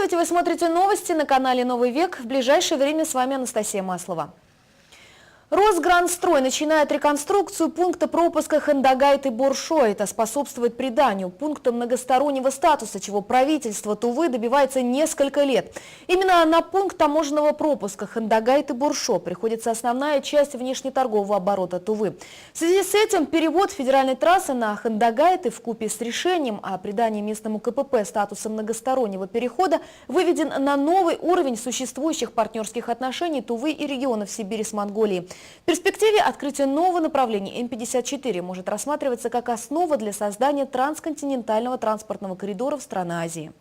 Здравствуйте, вы смотрите новости на канале «Новый век». В ближайшее время с вами Анастасия Маслова. Росграндстрой начинает реконструкцию пункта пропуска Хандагайт и Боршо. Это способствует приданию пункта многостороннего статуса, чего правительство Тувы добивается несколько лет. Именно на пункт таможенного пропуска Хандагайт и Боршо приходится основная часть внешнеторгового оборота Тувы. В связи с этим перевод федеральной трассы на Хандагайты вкупе с решением о придании местному КПП статуса многостороннего перехода выведен на новый уровень существующих партнерских отношений Тувы и регионов Сибири с Монголией. В перспективе открытие нового направления М-54 может рассматриваться как основа для создания трансконтинентального транспортного коридора в страны Азии.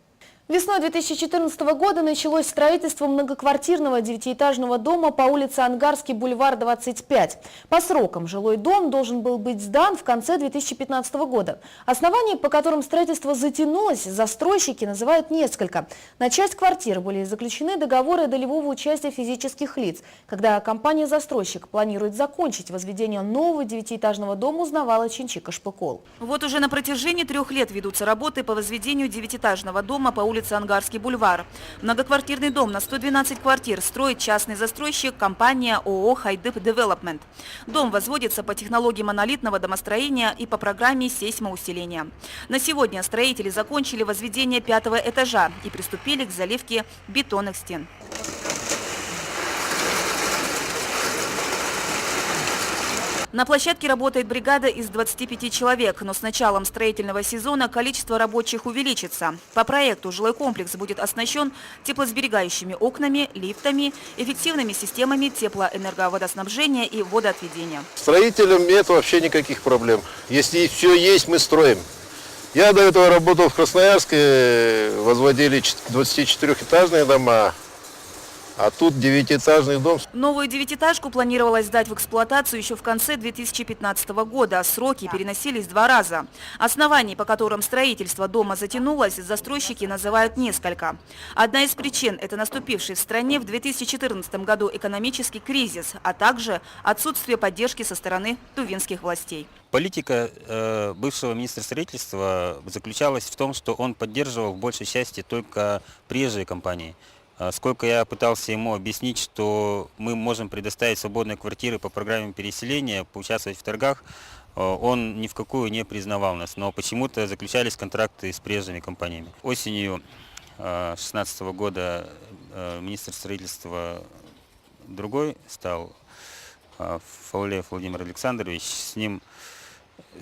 Весной 2014 года началось строительство многоквартирного девятиэтажного дома по улице Ангарский, бульвар 25. По срокам жилой дом должен был быть сдан в конце 2015 года. Оснований, по которым строительство затянулось, застройщики называют несколько. На часть квартир были заключены договоры долевого участия физических лиц. Когда компания-застройщик планирует закончить возведение нового девятиэтажного дома, узнавала Чинчика Шпыкол. Вот уже на протяжении 3 лет ведутся работы по возведению девятиэтажного дома по улице Ангарский бульвар. Многоквартирный дом на 112 квартир строит частный застройщик компания ООО «Хайдып Девелопмент». Дом возводится по технологии монолитного домостроения и по программе сейсмоусиления. На сегодня строители закончили возведение 5-го этажа и приступили к заливке бетонных стен. На площадке работает бригада из 25 человек, но с началом строительного сезона количество рабочих увеличится. По проекту жилой комплекс будет оснащен теплосберегающими окнами, лифтами, эффективными системами теплоэнерговодоснабжения и водоотведения. Строителям нет вообще никаких проблем. Если все есть, мы строим. Я до этого работал в Красноярске, возводили 24-этажные дома. А тут 9-этажный дом. Новую девятиэтажку планировалось сдать в эксплуатацию еще в конце 2015 года. Сроки переносились 2 раза. Оснований, по которым строительство дома затянулось, застройщики называют несколько. Одна из причин – это наступивший в стране в 2014 году экономический кризис, а также отсутствие поддержки со стороны тувинских властей. Политика бывшего министра строительства заключалась в том, что он поддерживал в большей части только приезжие компании. Сколько я пытался ему объяснить, что мы можем предоставить свободные квартиры по программе переселения, поучаствовать в торгах, он ни в какую не признавал нас. Но почему-то заключались контракты с приезжими компаниями. Осенью 2016 года министр строительства другой стал, Фаулеев Владимир Александрович.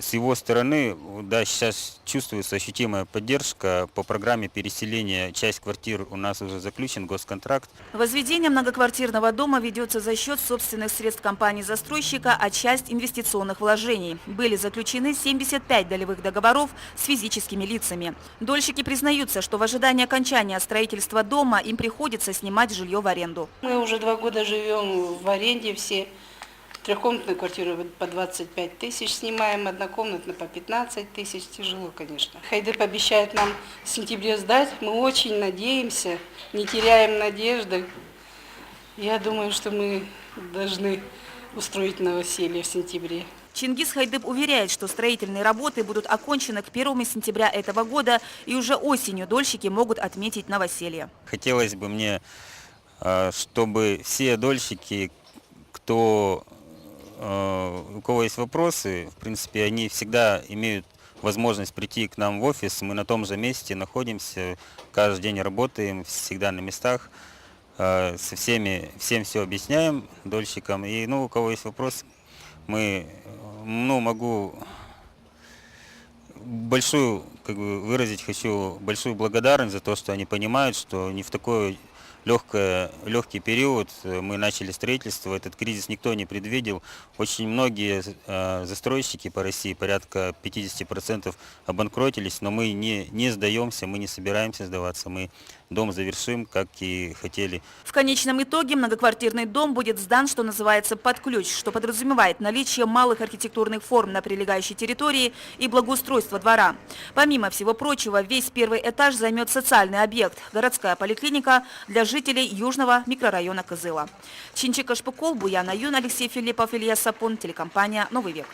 С его стороны, да, сейчас чувствуется ощутимая поддержка. По программе переселения часть квартир у нас уже заключен госконтракт. Возведение многоквартирного дома ведется за счет собственных средств компании-застройщика, а часть инвестиционных вложений. Были заключены 75 долевых договоров с физическими лицами. Дольщики признаются, что в ожидании окончания строительства дома им приходится снимать жилье в аренду. Мы уже 2 года живем в аренде все. Трехкомнатную квартиру по 25 тысяч снимаем, однокомнатную по 15 тысяч. Тяжело, конечно. Хайдып обещает нам в сентябре сдать. Мы очень надеемся, не теряем надежды. Я думаю, что мы должны устроить новоселье в сентябре. Чингис Хайдып уверяет, что строительные работы будут окончены к 1 сентября этого года, и уже осенью дольщики могут отметить новоселье. Хотелось бы мне, чтобы все дольщики, у кого есть вопросы, в принципе, они всегда имеют возможность прийти к нам в офис. Мы на том же месте находимся, каждый день работаем, всегда на местах, всем все объясняем, дольщикам. И у кого есть вопросы, могу выразить хочу большую благодарность за то, что они понимают, что не в такой легкий период мы начали строительство, этот кризис никто не предвидел. Очень многие застройщики по России, порядка 50%, обанкротились, но мы не сдаемся, мы не собираемся сдаваться, мы дом завершим, как и хотели. В конечном итоге многоквартирный дом будет сдан, что называется, под ключ, что подразумевает наличие малых архитектурных форм на прилегающей территории и благоустройство двора. Помимо всего прочего, весь 1-й этаж займет социальный объект – городская поликлиника для жителей южного микрорайона Кызыла. Чинчика Шпыкол, Буян Аюн, Алексей Филиппов, Илья Сапун, телекомпания «Новый век».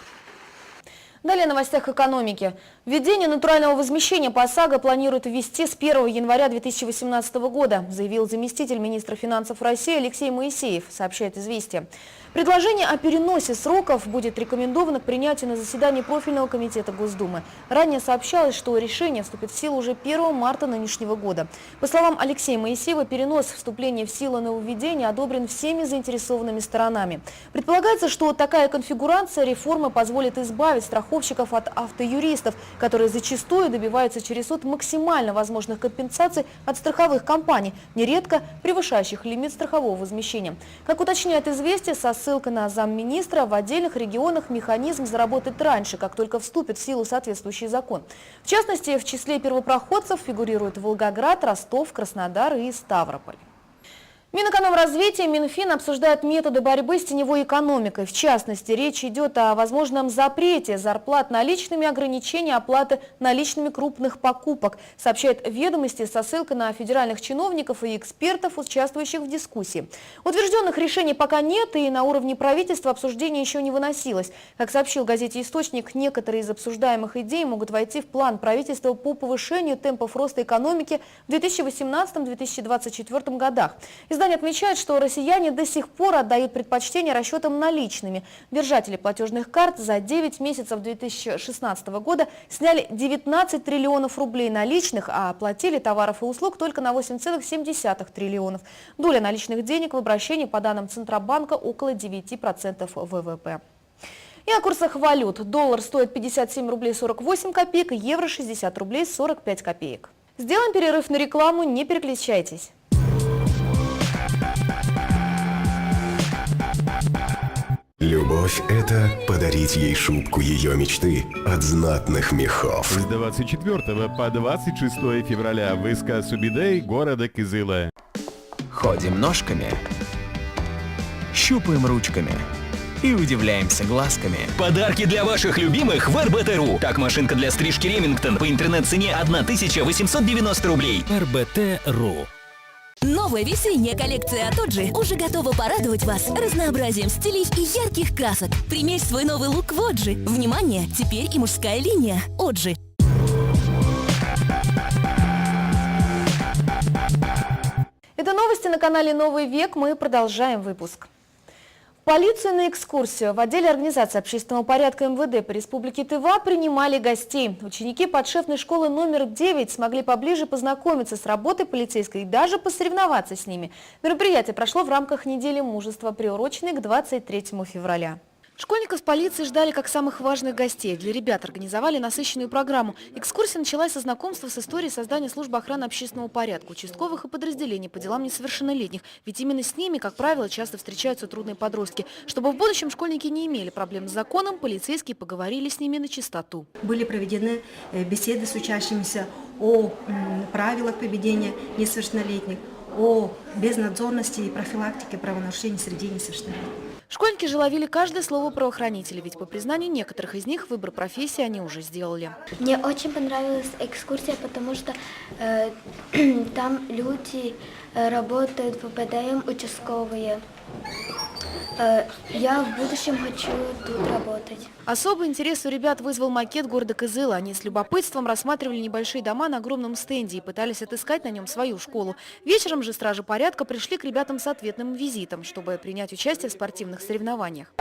Далее о новостях экономики. Введение натурального возмещения по ОСАГО планируют ввести с 1 января 2018 года, заявил заместитель министра финансов России Алексей Моисеев, сообщает «Известия». Предложение о переносе сроков будет рекомендовано к принятию на заседании профильного комитета Госдумы. Ранее сообщалось, что решение вступит в силу уже 1 марта нынешнего года. По словам Алексея Моисеева, перенос вступления в силу нововведения одобрен всеми заинтересованными сторонами. Предполагается, что такая конфигурация реформы позволит избавить страховщиков от автоюристов, которые зачастую добиваются через суд максимально возможных компенсаций от страховых компаний, нередко превышающих лимит страхового возмещения. Как уточняет «Известия», со ссылкой на замминистра, в отдельных регионах механизм заработает раньше, как только вступит в силу соответствующий закон. В частности, в числе первопроходцев фигурируют Волгоград, Ростов, Краснодар и Ставрополь. Минэкономразвитие и Минфин обсуждают методы борьбы с теневой экономикой. В частности, речь идет о возможном запрете зарплат наличными, ограничении оплаты наличными крупных покупок, сообщает «Ведомости» со ссылкой на федеральных чиновников и экспертов, участвующих в дискуссии. Утвержденных решений пока нет, и на уровне правительства обсуждение еще не выносилось. Как сообщил газете «Источник», некоторые из обсуждаемых идей могут войти в план правительства по повышению темпов роста экономики в 2018-2024 годах. Издание отмечает, что россияне до сих пор отдают предпочтение расчетам наличными. Держатели платежных карт за 9 месяцев 2016 года сняли 19 триллионов рублей наличных, а оплатили товаров и услуг только на 8,7 триллионов. Доля наличных денег в обращении, по данным Центробанка, около 9% ВВП. И о курсах валют. Доллар стоит 57 рублей 48 копеек, евро 60 рублей 45 копеек. Сделаем перерыв на рекламу, не переключайтесь. Любовь – это подарить ей шубку ее мечты от знатных мехов. С 24 по 26 февраля в СК Субидей города Кызыла. Ходим ножками, щупаем ручками и удивляемся глазками. Подарки для ваших любимых в РБТ.ру. Так, машинка для стрижки Ремингтон по интернет-цене 1890 рублей. РБТ.ру. Новая весенняя коллекция от Оджи уже готова порадовать вас разнообразием стилей и ярких красок. Примерь свой новый лук в Оджи. Внимание, теперь и мужская линия. Оджи. Это новости на канале «Новый век». Мы продолжаем выпуск. Полицию на экскурсию в отделе организации общественного порядка МВД по республике Тыва принимали гостей. Ученики подшефной школы номер 9 смогли поближе познакомиться с работой полицейской и даже посоревноваться с ними. Мероприятие прошло в рамках недели мужества, приуроченной к 23 февраля. Школьников полиции ждали как самых важных гостей. Для ребят организовали насыщенную программу. Экскурсия началась со знакомства с историей создания службы охраны общественного порядка, участковых и подразделений по делам несовершеннолетних. Ведь именно с ними, как правило, часто встречаются трудные подростки. Чтобы в будущем школьники не имели проблем с законом, полицейские поговорили с ними на чистоту. Были проведены беседы с учащимися о правилах поведения несовершеннолетних, о безнадзорности и профилактике правонарушений среди несовершеннолетних. Школьники же ловили каждое слово правоохранителей, ведь по признанию некоторых из них выбор профессии они уже сделали. Мне очень понравилась экскурсия, потому что там люди работают, ВПДМ, участковые. Я в будущем хочу тут работать. Особый интерес у ребят вызвал макет города Кызыла. Они с любопытством рассматривали небольшие дома на огромном стенде и пытались отыскать на нем свою школу. Вечером же стражи порядка пришли к ребятам с ответным визитом, чтобы принять участие в спортивных соревнованиях.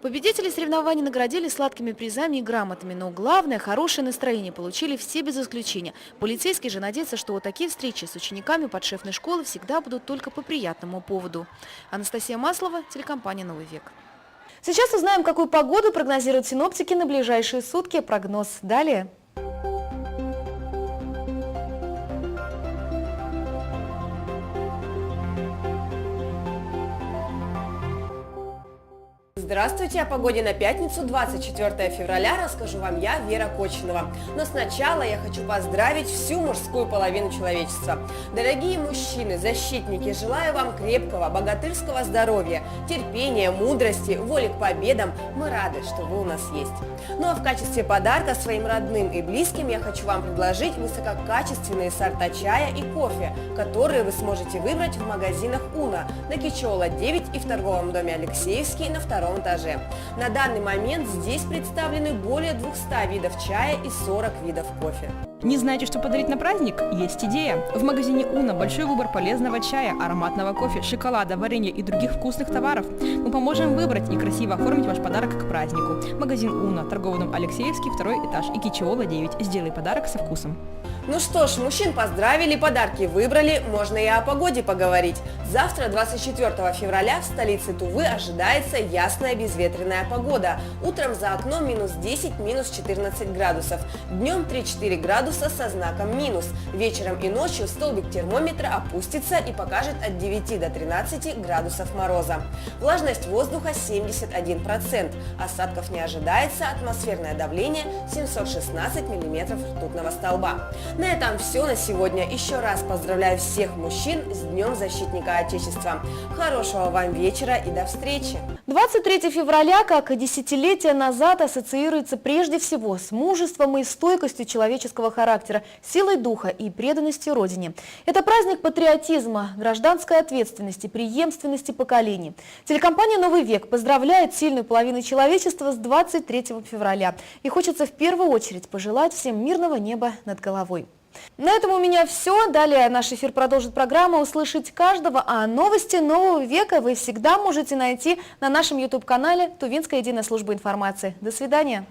Победители соревнований наградили сладкими призами и грамотами, но главное – хорошее настроение получили все без исключения. Полицейские же надеются, что такие встречи с учениками подшефной школы всегда будут только по приятному поводу. Анастасия Маслова, телекомпания «Новый век». Сейчас узнаем, какую погоду прогнозируют синоптики на ближайшие сутки. Прогноз далее. Здравствуйте! О погоде на пятницу, 24 февраля, расскажу вам я, Вера Кочинова. Но сначала я хочу поздравить всю мужскую половину человечества. Дорогие мужчины, защитники, желаю вам крепкого, богатырского здоровья, терпения, мудрости, воли к победам. Мы рады, что вы у нас есть. Ну а в качестве подарка своим родным и близким я хочу вам предложить высококачественные сорта чая и кофе, которые вы сможете выбрать в магазинах «Уна» на Кичола 9 и в торговом доме Алексеевский на втором этаже. На данный момент здесь представлены более 200 видов чая и 40 видов кофе. Не знаете, что подарить на праздник? Есть идея! В магазине «Уна» большой выбор полезного чая, ароматного кофе, шоколада, варенья и других вкусных товаров. Мы поможем выбрать и красиво оформить ваш подарок к празднику. Магазин «Уна», торговый дом Алексеевский, второй этаж и Кичиола 9. Сделай подарок со вкусом. Ну что ж, мужчин поздравили, подарки выбрали, можно и о погоде поговорить. Завтра, 24 февраля, в столице Тувы ожидается ясная безветренная погода. Утром за окном минус 10, минус 14 градусов. Днем 3-4 градуса со знаком минус. Вечером и ночью столбик термометра опустится и покажет от 9 до 13 градусов мороза. Влажность воздуха 71%. Осадков не ожидается, атмосферное давление 716 миллиметров ртутного столба. На этом все на сегодня. Еще раз поздравляю всех мужчин с Днем Защитника Отечества. Хорошего вам вечера и до встречи. 23 февраля, как и десятилетия назад, ассоциируется прежде всего с мужеством и стойкостью человеческого характера, силой духа и преданностью Родине. Это праздник патриотизма, гражданской ответственности, преемственности поколений. Телекомпания «Новый век» поздравляет сильную половину человечества с 23 февраля. И хочется в первую очередь пожелать всем мирного неба над головой. На этом у меня все. Далее наш эфир продолжит программа «Услышать каждого», а новости нового века вы всегда можете найти на нашем YouTube-канале Тувинская единая служба информации. До свидания.